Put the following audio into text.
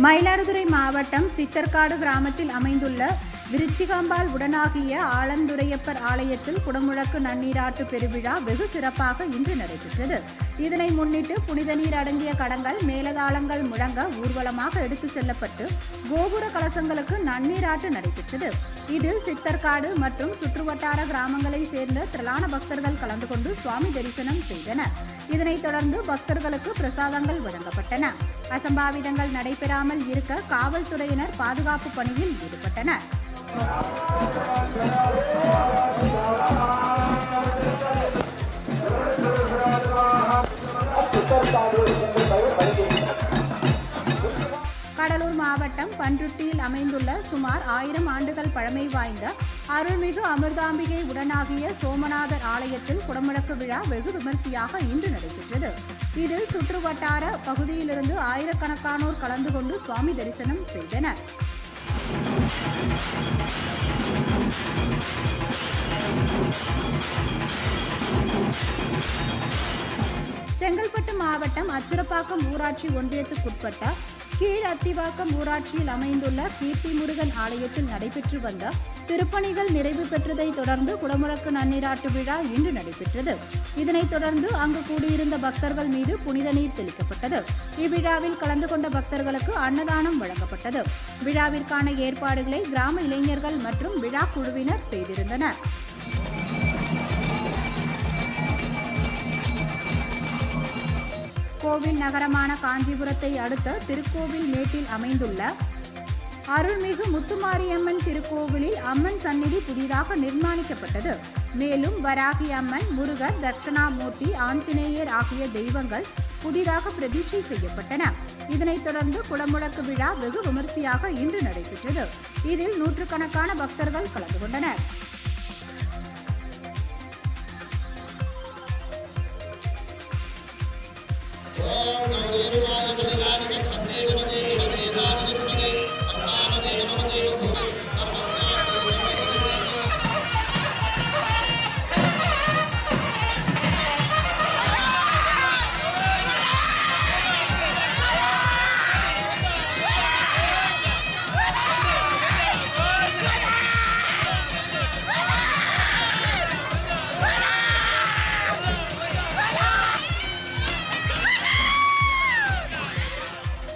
மயிலாடுதுறை மாவட்டம் சித்தர்காடு கிராமத்தில் அமைந்துள்ள விருச்சிகாம்பாள் உடனாகிய ஆலந்துரையப்பர் ஆலயத்தில் குடமுழக்கு நன்னீராட்டு பெருவிழா வெகு சிறப்பாக இன்று நடைபெற்றது. இதனை முன்னிட்டு புனித நீர் அடங்கிய கடங்கள் மேலதாளங்கள் முழங்க ஊர்வலமாக எடுத்து செல்லப்பட்டு கோபுர கலசங்களுக்கு நன்னீராட்டு நடைபெற்றது. இதில் சித்தர்காடு மற்றும் சுற்றுவட்டார கிராமங்களை சேர்ந்த திரளான பக்தர்கள் கலந்து கொண்டு சுவாமி தரிசனம் செய்தனர். இதனைத் தொடர்ந்து பக்தர்களுக்கு பிரசாதங்கள் வழங்கப்பட்டன. அசம்பாவிதங்கள் நடைபெறாமல் இருக்க காவல்துறையினர் பாதுகாப்பு பணியில் ஈடுபட்டனர். கடலூர் மாவட்டம் பன்ருட்டியில் அமைந்துள்ள சுமார் 1000 ஆண்டுகள் பழமை வாய்ந்த அருள்மிகு அமிர்தாம்பிகை உடனாகிய சோமநாதர் ஆலயத்தில் குடமுழக்கு விழா வெகு விமர்சையாக இன்று நடைபெற்றது. இதில் சுற்றுவட்டார பகுதியிலிருந்து ஆயிரக்கணக்கானோர் கலந்து கொண்டு சுவாமி தரிசனம் செய்தனர். செங்கல்பட்டு மாவட்டம் அச்சுரப்பாக்கம் ஊராட்சி ஒன்றியத்துக்குட்பட்ட கீழ் அத்திவாக்கம் ஊராட்சியில் அமைந்துள்ள கீர்த்தி முருகன் ஆலயத்தில் நடைபெற்று வந்த திருப்பணிகள் நிறைவு பெற்றதை தொடர்ந்து குடமுழக்கு நன்னீராட்டு விழா இன்று நடைபெற்றது. இதனைத் தொடர்ந்து அங்கு கூடியிருந்த பக்தர்கள் மீது புனித நீர் தெளிக்கப்பட்டது. இவ்விழாவில் கலந்து கொண்ட பக்தர்களுக்கு அன்னதானம் வழங்கப்பட்டது. விழாவிற்கான ஏற்பாடுகளை கிராம இளைஞர்கள் மற்றும் விழா குழுவினர் செய்திருந்தனர். கோவில் நகரமான காஞ்சிபுரத்தை அடுத்த திருக்கோவில் மேட்டில் அமைந்துள்ள அருள்மிகு முத்துமாரியம்மன் திருக்கோவிலில் அம்மன் சந்நிதி புதிதாக நிர்மாணிக்கப்பட்டது. மேலும் வராகி அம்மன், முருகர், தட்சணாமூர்த்தி, ஆஞ்சநேயர் ஆகிய தெய்வங்கள் புதிதாக பிரதிஷ்டை செய்யப்பட்டன. இதனைத் தொடர்ந்து குடமுழக்கு விழா வெகு விமர்சையாக இன்று நடைபெற்றது. இதில் நூற்றுக்கணக்கான பக்தர்கள் கலந்து கொண்டனர். ஓம்